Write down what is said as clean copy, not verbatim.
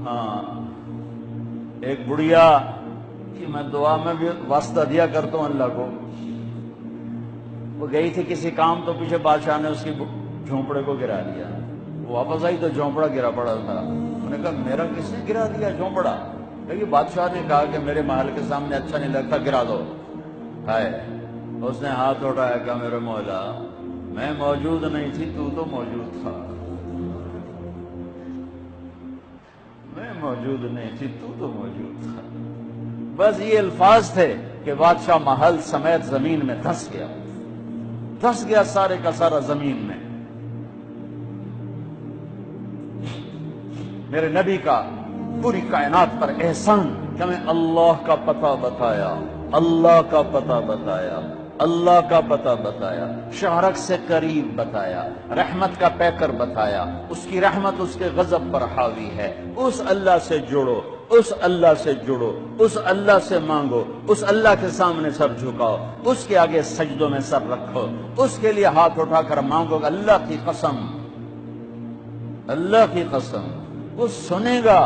ہاں ایک بڑھیا کہ میں دعا میں بھی واسطہ دیا کرتا ہوں اللہ کو، وہ گئی تھی کسی کام تو پیچھے بادشاہ نے اس کی جھونپڑے کو گرا دیا، وہ واپس آئی تو جھونپڑا گرا پڑا تھا، انہوں نے کہا میرا کس نے گرا دیا جھونپڑا؟ کہ بادشاہ نے کہا کہ میرے محل کے سامنے اچھا نہیں لگتا گرا دو۔ ہائے، اس نے ہاتھ اٹھایا کہ میرے مولا میں موجود نہیں تھی، تو موجود تھا، میں موجود نہیں تھی، تو موجود تھا۔ بس یہ الفاظ تھے کہ بادشاہ محل سمیت زمین میں دھس گیا سارے کا سارا زمین میں۔ میرے نبی کا پوری کائنات پر احسان کہ ہمیں اللہ کا پتہ بتایا، اللہ کا پتہ بتایا، اللہ کا پتہ بتایا، شہرک سے قریب بتایا، رحمت کا پیکر بتایا، اس کی رحمت اس کے غضب پر حاوی ہے، اس اللہ سے جڑو، اس اللہ سے جڑو، اس اللہ سے مانگو، اس اللہ کے سامنے سر جھکاؤ، اس کے آگے سجدوں میں سر رکھو، اس کے لیے ہاتھ اٹھا کر مانگو۔ اللہ کی قسم، اللہ کی قسم وہ سنے گا۔